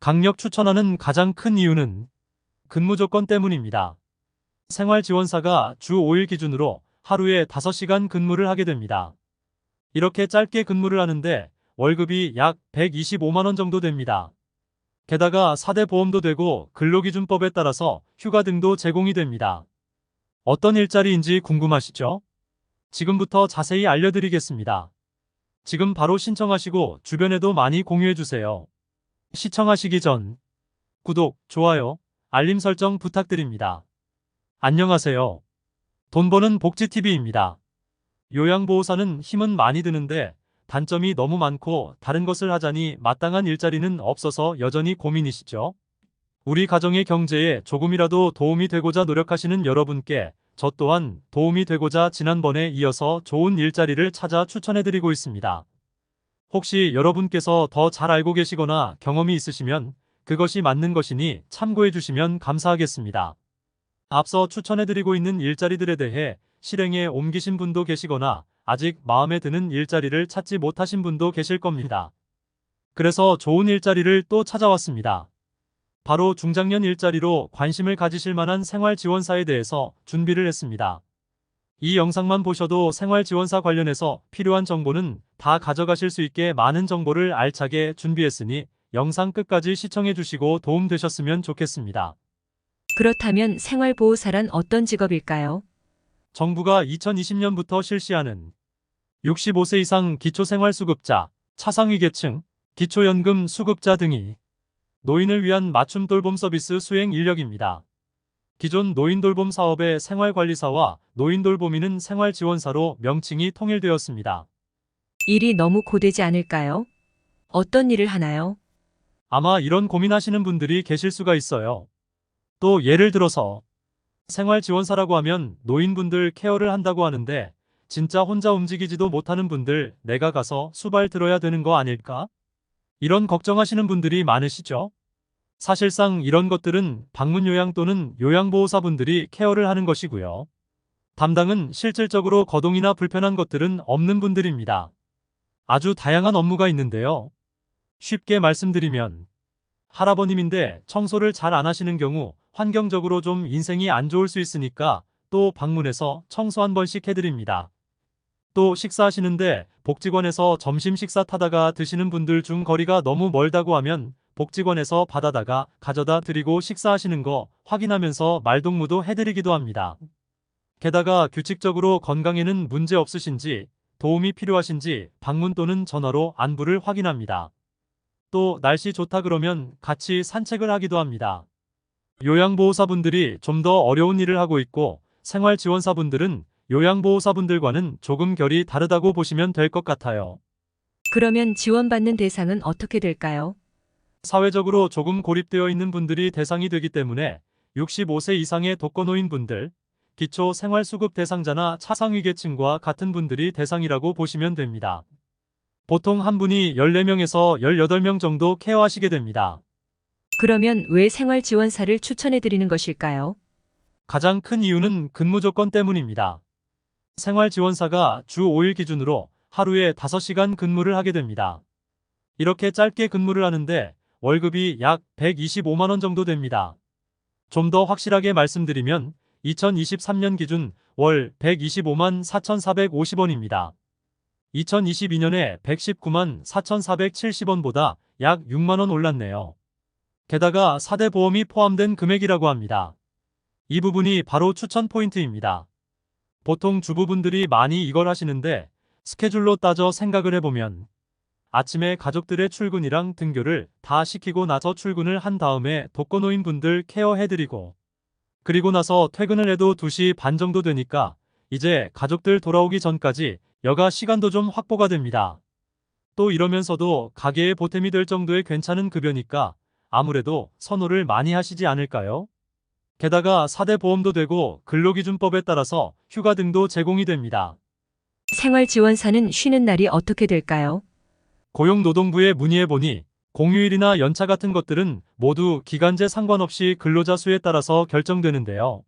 강력 추천하는 가장 큰 이유는 근무 조건 때문입니다. 생활지원사가 주 5일 기준으로 하루에 5시간 근무를 하게 됩니다. 이렇게 짧게 근무를 하는데 월급이 약 125만 원 정도 됩니다. 게다가 4대 보험도 되고 근로기준법에 따라서 휴가 등도 제공이 됩니다. 어떤 일자리인지 궁금하시죠? 지금부터 자세히 알려드리겠습니다. 지금 바로 신청하시고 주변에도 많이 공유해주세요. 시청하시기 전 구독, 좋아요, 알림 설정 부탁드립니다. 안녕하세요. 돈 버는 복지TV입니다. 요양보호사는 힘은 많이 드는데 단점이 너무 많고 다른 것을 하자니 마땅한 일자리는 없어서 여전히 고민이시죠? 우리 가정의 경제에 조금이라도 도움이 되고자 노력하시는 여러분께 저 또한 도움이 되고자 지난번에 이어서 좋은 일자리를 찾아 추천해드리고 있습니다. 혹시 여러분께서 더 잘 알고 계시거나 경험이 있으시면 그것이 맞는 것이니 참고해주시면 감사하겠습니다. 앞서 추천해드리고 있는 일자리들에 대해 실행에 옮기신 분도 계시거나 아직 마음에 드는 일자리를 찾지 못하신 분도 계실 겁니다. 그래서 좋은 일자리를 또 찾아왔습니다. 바로 중장년 일자리로 관심을 가지실 만한 생활지원사에 대해서 준비를 했습니다. 이 영상만 보셔도 생활지원사 관련해서 필요한 정보는 다 가져가실 수 있게 많은 정보를 알차게 준비했으니 영상 끝까지 시청해주시고 도움되셨으면 좋겠습니다. 그렇다면 생활보호사란 어떤 직업일까요? 정부가 2020년부터 실시하는 65세 이상 기초생활수급자, 차상위계층, 기초연금 수급자 등이 노인을 위한 맞춤 돌봄 서비스 수행 인력입니다. 기존 노인돌봄 사업의 생활관리사와 노인돌봄이는 생활지원사로 명칭이 통일되었습니다. 일이 너무 고되지 않을까요? 어떤 일을 하나요? 아마 이런 고민하시는 분들이 계실 수가 있어요. 또 예를 들어서 생활지원사라고 하면 노인분들 케어를 한다고 하는데 진짜 혼자 움직이지도 못하는 분들 내가 가서 수발 들어야 되는 거 아닐까? 이런 걱정하시는 분들이 많으시죠? 사실상 이런 것들은 방문요양 또는 요양보호사분들이 케어를 하는 것이고요. 담당은 실질적으로 거동이나 불편한 것들은 없는 분들입니다. 아주 다양한 업무가 있는데요. 쉽게 말씀드리면 할아버님인데 청소를 잘 안 하시는 경우 환경적으로 좀 인생이 안 좋을 수 있으니까 또 방문해서 청소 한 번씩 해드립니다. 또 식사하시는데 복지관에서 점심 식사 타다가 드시는 분들 중 거리가 너무 멀다고 하면 복지관에서 받아다가 가져다 드리고 식사하시는 거 확인하면서 말동무도 해드리기도 합니다. 게다가 규칙적으로 건강에는 문제 없으신지 도움이 필요하신지 방문 또는 전화로 안부를 확인합니다. 또 날씨 좋다 그러면 같이 산책을 하기도 합니다. 요양보호사분들이 좀 더 어려운 일을 하고 있고 생활지원사분들은 요양보호사분들과는 조금 결이 다르다고 보시면 될 것 같아요. 그러면 지원받는 대상은 어떻게 될까요? 사회적으로 조금 고립되어 있는 분들이 대상이 되기 때문에 65세 이상의 독거노인분들, 기초생활수급 대상자나 차상위계층과 같은 분들이 대상이라고 보시면 됩니다. 보통 한 분이 14명에서 18명 정도 케어하시게 됩니다. 그러면 왜 생활지원사를 추천해드리는 것일까요? 가장 큰 이유는 근무 조건 때문입니다. 생활지원사가 주 5일 기준으로 하루에 5시간 근무를 하게 됩니다. 이렇게 짧게 근무를 하는데 월급이 약 125만 원 정도 됩니다. 좀 더 확실하게 말씀드리면 2023년 기준 월 125만 4,450원입니다. 2022년에 119만 4,470원보다 약 6만 원 올랐네요. 게다가 4대 보험이 포함된 금액이라고 합니다. 이 부분이 바로 추천 포인트입니다. 보통 주부분들이 많이 이걸 하시는데 스케줄로 따져 생각을 해보면 아침에 가족들의 출근이랑 등교를 다 시키고 나서 출근을 한 다음에 독거노인분들 케어해드리고 그리고 나서 퇴근을 해도 2시 반 정도 되니까 이제 가족들 돌아오기 전까지 여가 시간도 좀 확보가 됩니다. 또 이러면서도 가게에 보탬이 될 정도의 괜찮은 급여니까 아무래도 선호를 많이 하시지 않을까요? 게다가 4대 보험도 되고 근로기준법에 따라서 휴가 등도 제공이 됩니다. 생활지원사는 쉬는 날이 어떻게 될까요? 고용노동부에 문의해보니 공휴일이나 연차 같은 것들은 모두 기간제 상관없이 근로자 수에 따라서 결정되는데요.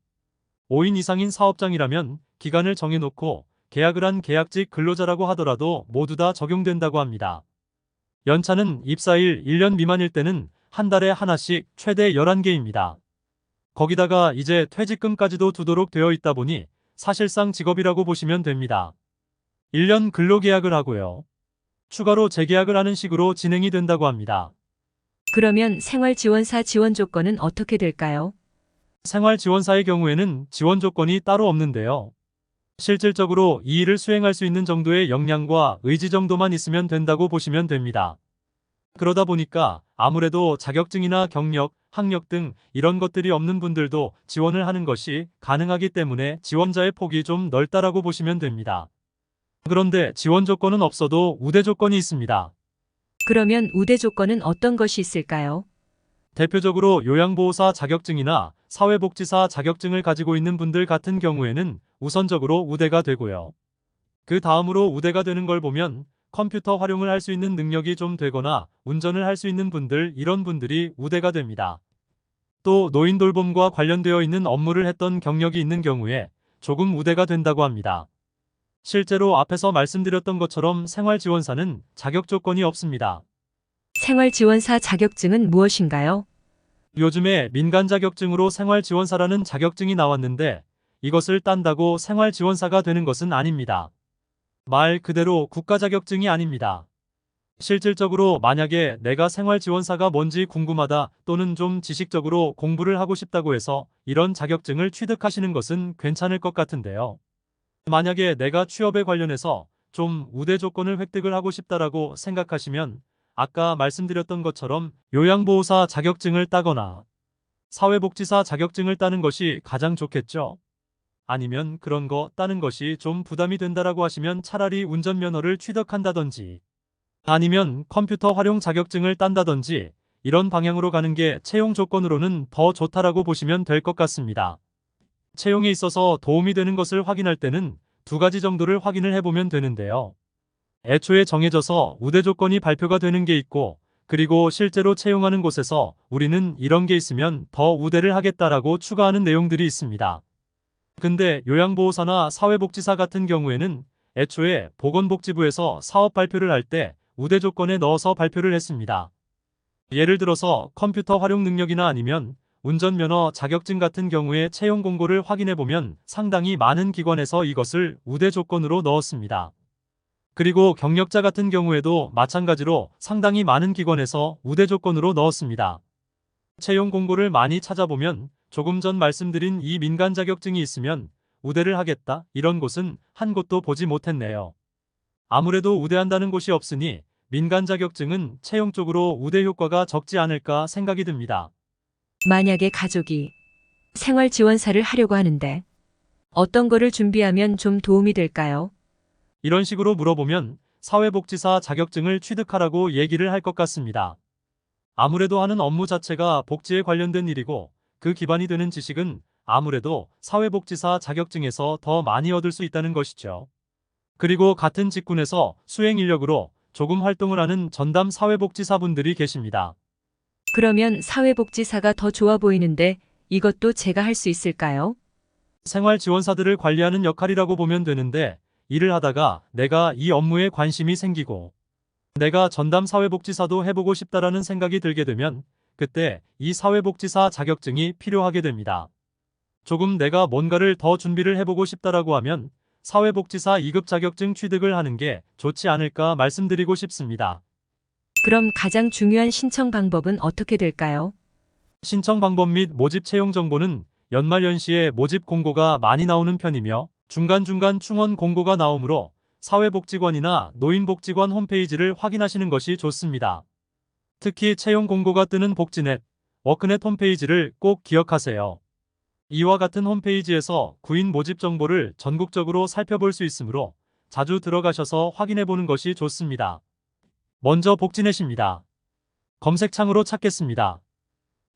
5인 이상인 사업장이라면 기간을 정해놓고 계약을 한 계약직 근로자라고 하더라도 모두 다 적용된다고 합니다. 연차는 입사일 1년 미만일 때는 한 달에 하나씩 최대 11개입니다. 거기다가 이제 퇴직금까지도 두도록 되어 있다 보니 사실상 직업이라고 보시면 됩니다. 1년 근로계약을 하고요. 추가로 재계약을 하는 식으로 진행이 된다고 합니다. 그러면 생활지원사 지원 조건은 어떻게 될까요? 생활지원사의 경우에는 지원 조건이 따로 없는데요. 실질적으로 이 일을 수행할 수 있는 정도의 역량과 의지 정도만 있으면 된다고 보시면 됩니다. 그러다 보니까 아무래도 자격증이나 경력, 학력 등 이런 것들이 없는 분들도 지원을 하는 것이 가능하기 때문에 지원자의 폭이 좀 넓다라고 보시면 됩니다. 그런데 지원 조건은 없어도 우대 조건이 있습니다. 그러면 우대 조건은 어떤 것이 있을까요? 대표적으로 요양보호사 자격증이나 사회복지사 자격증을 가지고 있는 분들 같은 경우에는 우선적으로 우대가 되고요. 그 다음으로 우대가 되는 걸 보면 컴퓨터 활용을 할 수 있는 능력이 좀 되거나 운전을 할 수 있는 분들, 이런 분들이 우대가 됩니다. 또 노인 돌봄과 관련되어 있는 업무를 했던 경력이 있는 경우에 조금 우대가 된다고 합니다. 실제로 앞에서 말씀드렸던 것처럼 생활지원사는 자격 조건이 없습니다. 생활지원사 자격증은 무엇인가요? 요즘에 민간 자격증으로 생활지원사라는 자격증이 나왔는데 이것을 딴다고 생활지원사가 되는 것은 아닙니다. 말 그대로 국가 자격증이 아닙니다. 실질적으로 만약에 내가 생활지원사가 뭔지 궁금하다 또는 좀 지식적으로 공부를 하고 싶다고 해서 이런 자격증을 취득하시는 것은 괜찮을 것 같은데요. 만약에 내가 취업에 관련해서 좀 우대 조건을 획득을 하고 싶다라고 생각하시면 아까 말씀드렸던 것처럼 요양보호사 자격증을 따거나 사회복지사 자격증을 따는 것이 가장 좋겠죠. 아니면 그런 거 따는 것이 좀 부담이 된다라고 하시면 차라리 운전면허를 취득한다든지 아니면 컴퓨터 활용 자격증을 딴다든지 이런 방향으로 가는 게 채용 조건으로는 더 좋다라고 보시면 될 것 같습니다. 채용에 있어서 도움이 되는 것을 확인할 때는 두 가지 정도를 확인을 해보면 되는데요. 애초에 정해져서 우대 조건이 발표가 되는 게 있고 그리고 실제로 채용하는 곳에서 우리는 이런 게 있으면 더 우대를 하겠다라고 추가하는 내용들이 있습니다. 근데 요양보호사나 사회복지사 같은 경우에는 애초에 보건복지부에서 사업 발표를 할 때 우대 조건에 넣어서 발표를 했습니다. 예를 들어서 컴퓨터 활용 능력이나 아니면 운전면허 자격증 같은 경우에 채용 공고를 확인해보면 상당히 많은 기관에서 이것을 우대 조건으로 넣었습니다. 그리고 경력자 같은 경우에도 마찬가지로 상당히 많은 기관에서 우대 조건으로 넣었습니다. 채용 공고를 많이 찾아보면 조금 전 말씀드린 이 민간 자격증이 있으면 우대를 하겠다 이런 곳은 한 곳도 보지 못했네요. 아무래도 우대한다는 곳이 없으니 민간 자격증은 채용 쪽으로 우대 효과가 적지 않을까 생각이 듭니다. 만약에 가족이 생활지원사를 하려고 하는데 어떤 거를 준비하면 좀 도움이 될까요? 이런 식으로 물어보면 사회복지사 자격증을 취득하라고 얘기를 할 것 같습니다. 아무래도 하는 업무 자체가 복지에 관련된 일이고 그 기반이 되는 지식은 아무래도 사회복지사 자격증에서 더 많이 얻을 수 있다는 것이죠. 그리고 같은 직군에서 수행 인력으로 조금 활동을 하는 전담 사회복지사분들이 계십니다. 그러면 사회복지사가 더 좋아 보이는데 이것도 제가 할 수 있을까요? 생활지원사들을 관리하는 역할이라고 보면 되는데 일을 하다가 내가 이 업무에 관심이 생기고 내가 전담 사회복지사도 해보고 싶다라는 생각이 들게 되면 그때 이 사회복지사 자격증이 필요하게 됩니다. 조금 내가 뭔가를 더 준비를 해보고 싶다라고 하면 사회복지사 2급 자격증 취득을 하는 게 좋지 않을까 말씀드리고 싶습니다. 그럼 가장 중요한 신청 방법은 어떻게 될까요? 신청 방법 및 모집 채용 정보는 연말연시에 모집 공고가 많이 나오는 편이며 중간중간 충원 공고가 나오므로 사회복지관이나 노인복지관 홈페이지를 확인하시는 것이 좋습니다. 특히 채용 공고가 뜨는 복지넷, 워크넷 홈페이지를 꼭 기억하세요. 이와 같은 홈페이지에서 구인 모집 정보를 전국적으로 살펴볼 수 있으므로 자주 들어가셔서 확인해 보는 것이 좋습니다. 먼저 복지넷입니다. 검색창으로 찾겠습니다.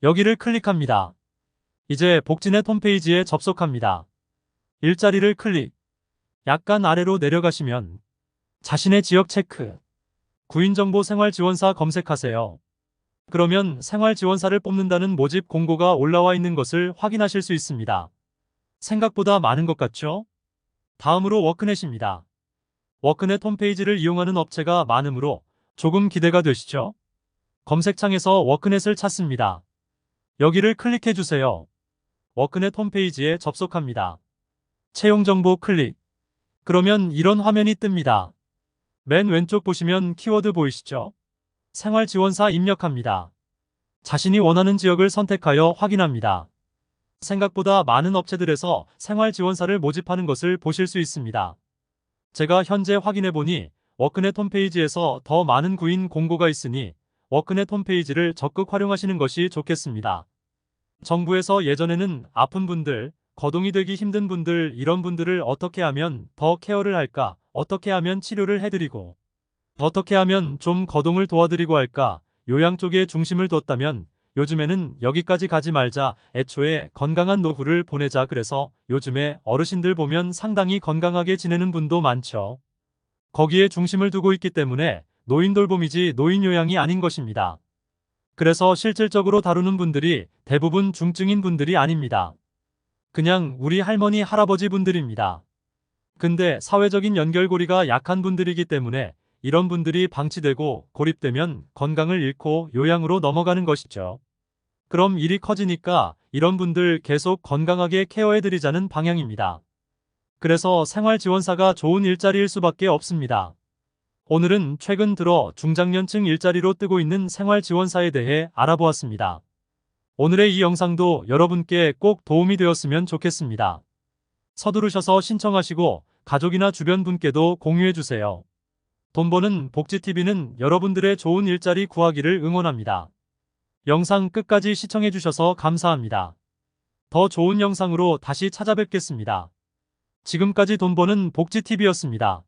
여기를 클릭합니다. 이제 복지넷 홈페이지에 접속합니다. 일자리를 클릭. 약간 아래로 내려가시면 자신의 지역 체크. 구인정보 생활지원사 검색하세요. 그러면 생활지원사를 뽑는다는 모집 공고가 올라와 있는 것을 확인하실 수 있습니다. 생각보다 많은 것 같죠? 다음으로 워크넷입니다. 워크넷 홈페이지를 이용하는 업체가 많으므로 조금 기대가 되시죠? 검색창에서 워크넷을 찾습니다. 여기를 클릭해 주세요. 워크넷 홈페이지에 접속합니다. 채용 정보 클릭. 그러면 이런 화면이 뜹니다. 맨 왼쪽 보시면 키워드 보이시죠? 생활지원사 입력합니다. 자신이 원하는 지역을 선택하여 확인합니다. 생각보다 많은 업체들에서 생활지원사를 모집하는 것을 보실 수 있습니다. 제가 현재 확인해 보니 워크넷 홈페이지에서 더 많은 구인 공고가 있으니 워크넷 홈페이지를 적극 활용하시는 것이 좋겠습니다. 정부에서 예전에는 아픈 분들, 거동이 되기 힘든 분들 이런 분들을 어떻게 하면 더 케어를 할까, 어떻게 하면 치료를 해드리고 어떻게 하면 좀 거동을 도와드리고 할까 요양 쪽에 중심을 뒀다면 요즘에는 여기까지 가지 말자 애초에 건강한 노후를 보내자 그래서 요즘에 어르신들 보면 상당히 건강하게 지내는 분도 많죠. 거기에 중심을 두고 있기 때문에 노인 돌봄이지 노인 요양이 아닌 것입니다. 그래서 실질적으로 다루는 분들이 대부분 중증인 분들이 아닙니다. 그냥 우리 할머니 할아버지 분들입니다. 근데 사회적인 연결고리가 약한 분들이기 때문에 이런 분들이 방치되고 고립되면 건강을 잃고 요양으로 넘어가는 것이죠. 그럼 일이 커지니까 이런 분들 계속 건강하게 케어해드리자는 방향입니다. 그래서 생활지원사가 좋은 일자리일 수밖에 없습니다. 오늘은 최근 들어 중장년층 일자리로 뜨고 있는 생활지원사에 대해 알아보았습니다. 오늘의 이 영상도 여러분께 꼭 도움이 되었으면 좋겠습니다. 서두르셔서 신청하시고 가족이나 주변 분께도 공유해주세요. 돈 버는 복지TV는 여러분들의 좋은 일자리 구하기를 응원합니다. 영상 끝까지 시청해주셔서 감사합니다. 더 좋은 영상으로 다시 찾아뵙겠습니다. 지금까지 돈 버는 복지TV였습니다.